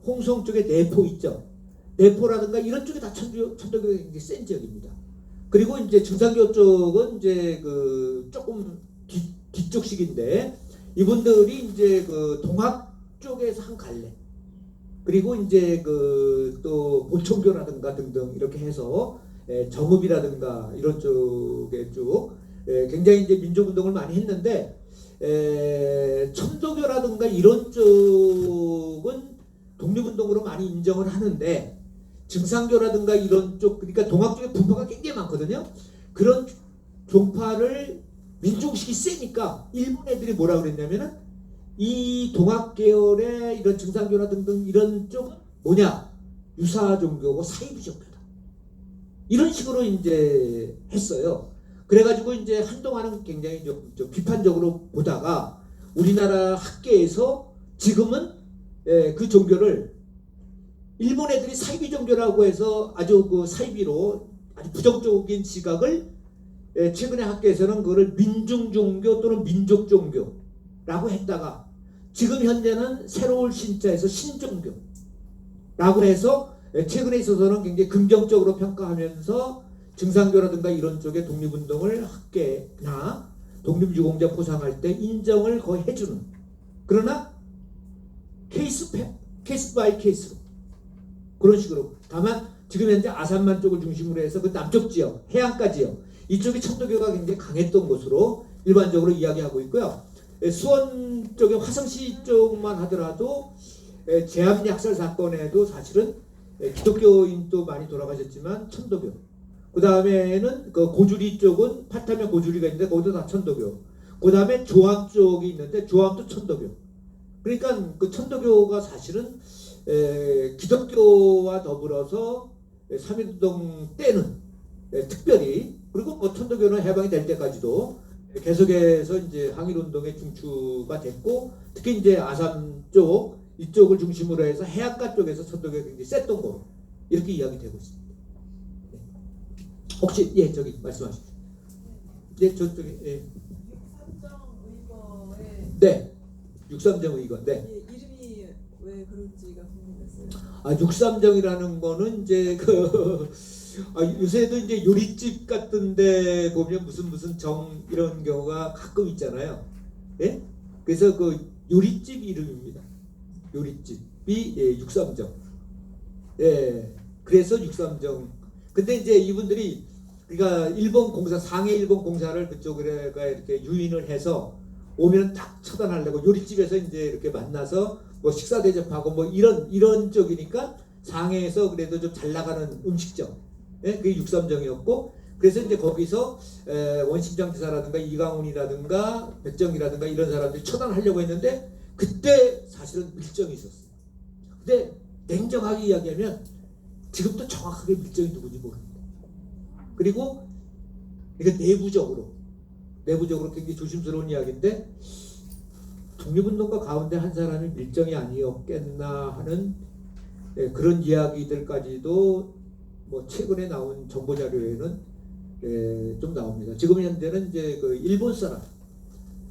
홍성 쪽에 내포 있죠. 내포라든가 이런 쪽이 다 천도교가 굉장히 센 지역입니다. 그리고 이제 증산교 쪽은 이제 그 조금 뒤쪽식인데 이분들이 이제 그 동학 쪽에서 한 갈래. 그리고 이제 그 또 보청교라든가 등등 이렇게 해서 정읍이라든가 이런 쪽에 쭉 굉장히 이제 민족운동을 많이 했는데 천도교라든가 이런 쪽은 독립운동으로 많이 인정을 하는데 증산교라든가 이런 쪽 그러니까 동학 쪽에 분파가 굉장히 많거든요. 그런 종파를 민중식이 세니까 일본 애들이 뭐라 그랬냐면은 이 동학 계열의 이런 증산교나 등등 이런 쪽은 뭐냐 유사 종교고 사이비 종교다 이런 식으로 이제 했어요. 그래가지고 이제 한동안은 굉장히 좀 비판적으로 보다가 우리나라 학계에서 지금은 그 종교를 일본 애들이 사이비 종교라고 해서 아주 그 사이비로 아주 부정적인 시각을 최근에 학계에서는 그거를 민중 종교 또는 민족 종교라고 했다가 지금 현재는 새로운 신자에서 신종교라고 해서 최근에 있어서는 굉장히 긍정적으로 평가하면서 증산교라든가 이런 쪽의 독립운동을 학계나 독립유공자 포상할 때 인정을 거의 해주는 그러나 케이스 바이 케이스로 그런 식으로 다만 지금 현재 아산만 쪽을 중심으로 해서 그 남쪽 지역 해안가 지역 이쪽이 천도교가 굉장히 강했던 곳으로 일반적으로 이야기하고 있고요. 수원 쪽의 화성시 쪽만 하더라도 제암약살 사건에도 사실은 기독교인도 많이 돌아가셨지만 천도교 그 다음에는 그 고주리 쪽은 파타면 고주리가 있는데 거기도 다 천도교 그 다음에 조암 쪽이 있는데 조암도 천도교 그러니까 그 천도교가 사실은 기독교와 더불어서 3.1운동 때는 특별히 그리고 뭐 천도교는 해방이 될 때까지도 계속해서 이제 항일운동의 중추가 됐고 특히 이제 아산 쪽 이쪽을 중심으로 해서 해안가 쪽에서 천도교가 굉장히 셌던 거로 이렇게 이야기되고 있습니다. 네. 혹시 예 저기 말씀하십시오. 네 저쪽에 예. 63정 의거의 네 63정 의거 네. 이름이 왜 그런지가 궁금했어요. 아 63정이라는 거는 이제 그 요새도 이제 요리집 같은데 보면 무슨 정 이런 경우가 가끔 있잖아요. 예? 그래서 그 요리집 이름입니다. 요리집이 63정. 예. 그래서 63정. 근데 이제 이분들이 그러니까 일본 공사 상해 일본 공사를 그쪽에가 이렇게 유인을 해서 오면 딱 처단하려고 요리집에서 이제 이렇게 만나서 뭐 식사 대접하고 뭐 이런 쪽이니까 상해에서 그래도 좀 잘 나가는 음식점. 예, 그게 63정이었고 그래서 이제 거기서 원심장 대사라든가 이강훈이라든가 백정이라든가 이런 사람들이 처단하려고 했는데 그때 사실은 밀정이 있었어요. 근데 냉정하게 이야기하면 지금도 정확하게 밀정이 누군지 모릅니다. 그리고 이게 내부적으로 굉장히 조심스러운 이야기인데 독립운동가 가운데 한 사람이 밀정이 아니었겠나 하는 그런 이야기들까지도 뭐 최근에 나온 정보 자료에는 좀 나옵니다. 지금 현재는 이제 그 일본 사람,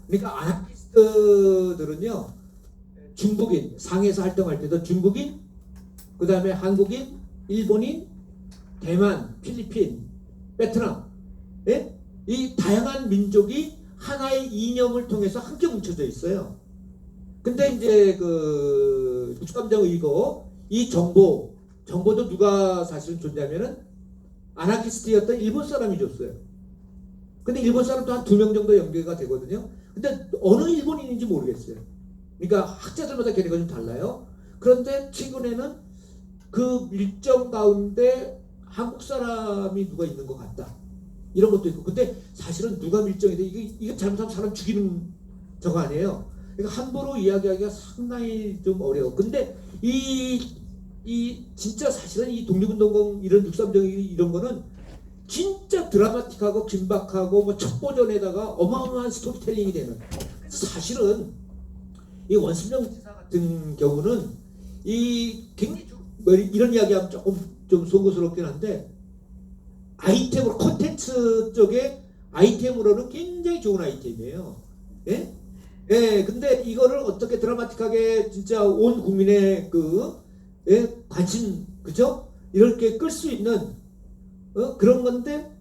그러니까 아나키스트들은요 중국인 상해에서 활동할 때도 중국인, 그 다음에 한국인, 일본인, 대만, 필리핀, 베트남, 예? 이 다양한 민족이 하나의 이념을 통해서 함께 뭉쳐져 있어요. 근데 이제 그 육감정 의거 이 정보도 누가 사실은 줬냐면은 아나키스트였던 일본 사람이 줬어요. 근데 일본 사람도 한 2명 정도 연계가 되거든요. 근데 어느 일본인인지 모르겠어요. 그러니까 학자들마다 견해가 좀 달라요. 그런데 최근에는 그 밀정 가운데 한국 사람이 누가 있는 것 같다. 이런 것도 있고. 근데 사실은 누가 밀정이 돼? 이게 잘못하면 사람 죽이는 저거 아니에요. 그러니까 함부로 이야기하기가 상당히 좀 어려워. 근데 이 진짜 사실은 이 독립운동공 이런 63정 이런 거는 진짜 드라마틱하고 긴박하고 뭐 첩보전에다가 어마어마한 스토리텔링이 되는. 사실은 이 원심령 지사 같은 경우는 이 굉장히 뭐 이런 이야기하면 조금 좀 송구스럽긴 한데 아이템으로 콘텐츠 쪽에 아이템으로는 굉장히 좋은 아이템이에요. 예? 예, 근데 이거를 어떻게 드라마틱하게 진짜 온 국민의 그 관심, 그죠? 이렇게 끌 수 있는 그런 건데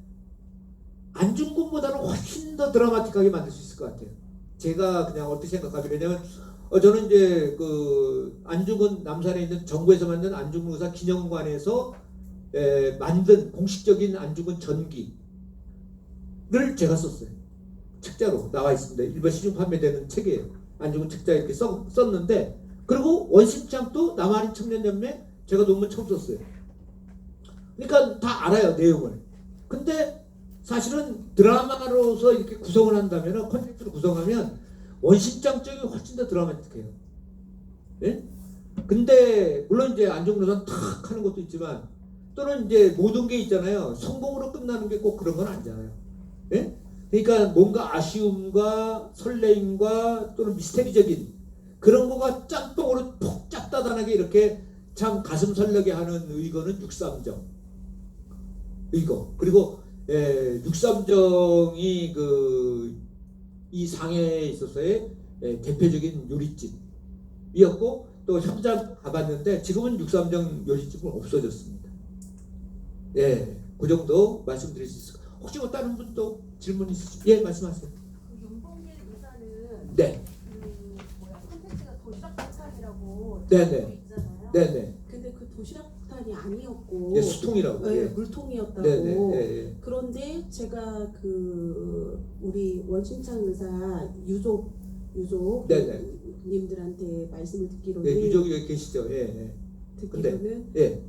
안중근보다는 훨씬 더 드라마틱하게 만들 수 있을 것 같아요. 제가 그냥 어떻게 생각하면, 왜냐면 저는 이제 그 안중근 남산에 있는 정부에서 만든 안중근 의사 기념관에서 만든 공식적인 안중근 전기를 제가 썼어요. 책자로 나와 있습니다. 일반 시중 판매되는 책이에요. 안중근 책자에 이렇게 썼는데, 그리고 원심창도 남한인 청년연맹 제가 논문 처음 썼어요. 그러니까 다 알아요, 내용을. 근데 사실은 드라마로서 이렇게 구성을 한다면, 콘텐츠로 구성하면 원심장 쪽이 훨씬 더 드라마틱해요. 예? 근데 물론 이제 안중근은 탁 하는 것도 있지만, 또는 이제 모든 게 있잖아요. 성공으로 끝나는 게 꼭 그런 건 아니잖아요. 예? 그러니까 뭔가 아쉬움과 설레임과 또는 미스테리적인 그런 거가 짬뽕으로 푹 짭다단하게 이렇게 참 가슴 설레게 하는 의거는 육삼정 의거. 그리고 6.3정이 이 상해에 있어서의 대표적인 요리집이었고, 또 현장 가봤는데 지금은 6.3정 요리집은 없어졌습니다. 그 정도 말씀드릴 수 있을 것 같아요. 혹시 뭐 다른 분도 질문 있으시죠? 예, 말씀하세요. 윤봉길 의사는 네. 콘텐츠가 도시락 폭탄이라고 네네. 있잖아요. 네네. 근데 그 도시락 폭탄이 아니었고 예, 수통이라고. 네, 예. 물통이었다고. 네네. 예. 그런데 제가 우리 원심창 의사 유족 네네. 님들한테 말씀을 듣기로는 예, 유족이 여기 계시죠. 예. 듣기로는 예.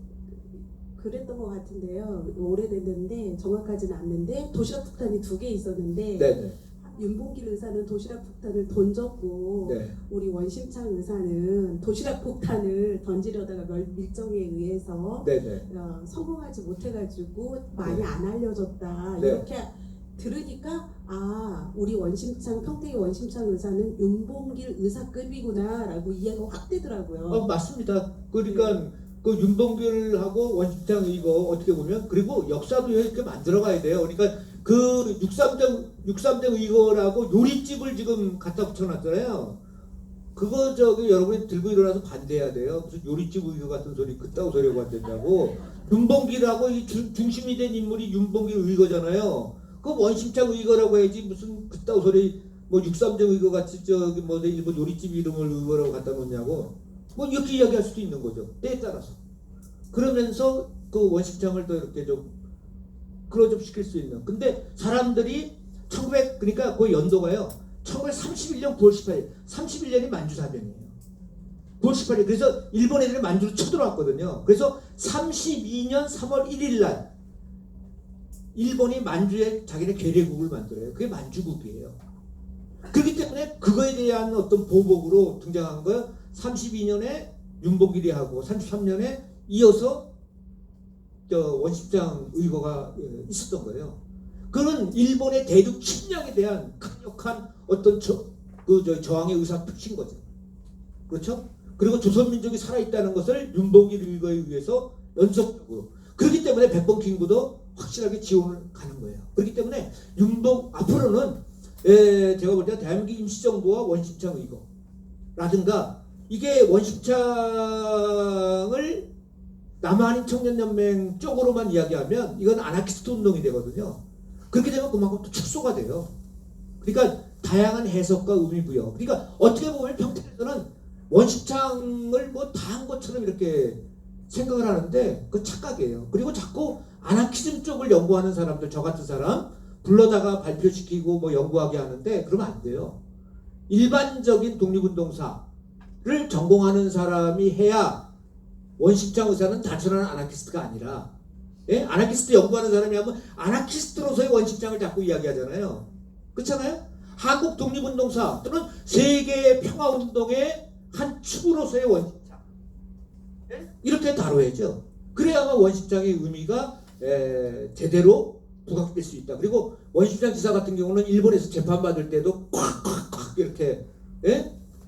그랬던 것 같은데요. 오래됐는데 정확하지는 않는데 도시락 폭탄이 2개 있었는데 네네. 윤봉길 의사는 도시락 폭탄을 던졌고 네. 우리 원심창 의사는 도시락 폭탄을 던지려다가 밀정에 의해서 네네. 성공하지 못해가지고 많이 네. 안 알려졌다. 네. 이렇게 들으니까 우리 평택의 원심창 의사는 윤봉길 의사급이구나라고 이해가 확 되더라고요. 맞습니다. 그러니까 그 윤봉길하고 원심창 이거 어떻게 보면, 그리고 역사도 이렇게 만들어가야 돼요. 그러니까 그 6.3정 의거라고 요리집을 지금 갖다 붙여놨잖아요. 그거 여러분이 들고 일어나서 반대해야 돼요. 무슨 요리집 의거 같은 소리, 그따구 소리가 안 된다고. 윤봉길하고 중심이 된 인물이 윤봉길 의거잖아요. 그 원심창 의거라고 해야지 무슨 그따구 소리, 뭐 6.3정 의거 같이 일본 요리집 이름을 의거라고 갖다 놓냐고. 뭐 이렇게 이야기할 수도 있는 거죠. 때에 따라서. 그러면서 그 원심창을 더 이렇게 좀 클로즈업 시킬 수 있는. 근데 사람들이 그러니까 그 연도가요. 1931년 9월 18일. 31년이 만주사변이에요. 9월 18일. 그래서 일본 애들이 만주로 쳐들어왔거든요. 그래서 32년 3월 1일 날 일본이 만주에 자기네 괴뢰국을 만들어요. 그게 만주국이에요. 그렇기 때문에 그거에 대한 어떤 보복으로 등장한 거예요. 32년에 윤봉길이 하고 33년에 이어서 원심창 의거가 있었던 거예요. 그런 일본의 대륙 침략에 대한 강력한 어떤 저항의 의사 표시인 거죠. 그렇죠? 그리고 조선민족이 살아있다는 것을 윤봉길 의거에 의해서 연속적으로. 그렇기 때문에 백범킹부도 확실하게 지원을 가는 거예요. 그렇기 때문에 앞으로는 제가 볼 때 대한민국 임시정부와 원심창 의거라든가, 이게 원심창을 남한인 청년연맹 쪽으로만 이야기하면 이건 아나키스트 운동이 되거든요. 그렇게 되면 그만큼 또 축소가 돼요. 그러니까 다양한 해석과 의미부여. 그러니까 어떻게 보면 평택에서는 원심창을 뭐 다 한 것처럼 이렇게 생각을 하는데 그 착각이에요. 그리고 자꾸 아나키즘 쪽을 연구하는 사람들, 저 같은 사람 불러다가 발표시키고 뭐 연구하게 하는데 그러면 안 돼요. 일반적인 독립운동사를 전공하는 사람이 해야. 원심창 의사는 단순한 아나키스트가 아니라, 아나키스트 연구하는 사람이 하면 아나키스트로서의 원심창을 자꾸 이야기하잖아요. 그렇잖아요? 한국 독립운동사 또는 세계의 평화운동의 한 축으로서의 원심창, 이렇게 다뤄야죠. 그래야만 원심창의 의미가 제대로 부각될 수 있다. 그리고 원심창 지사 같은 경우는 일본에서 재판받을 때도 콱콱콱 이렇게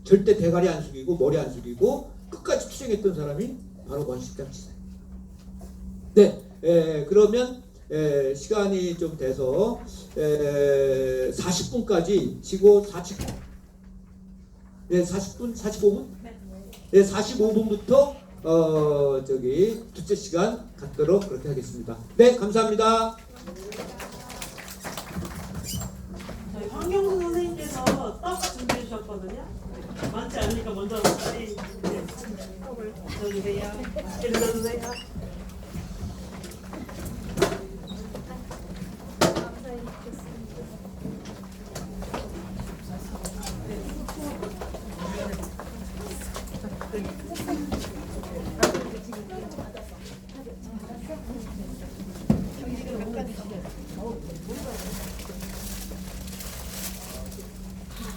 절대 대가리 안 숙이고 머리 안 숙이고 끝까지 투쟁했던 사람이 바로 원심창 지사예요. 네, 그러면 시간이 좀 돼서 40분까지 치고 40분, 45분? 네, 45분부터 저기 둘째 시간 갖도록 그렇게 하겠습니다. 네, 감사합니다. 저희 황경수 선생님께서 떡 준비해 주셨거든요. 많지 않으니까 먼저 빨리 떡을 드셔주세요. 맛있게 드셔주세요.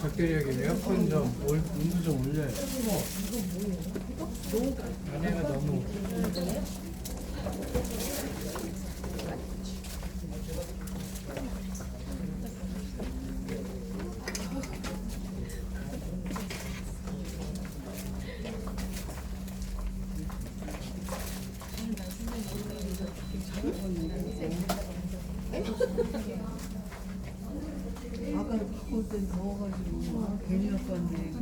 박대리 여기 에어컨 좀 온도 좀 올려요. 안에가 너무 아까 바꿀 땐 더워가지고 괜히 갖고 왔네.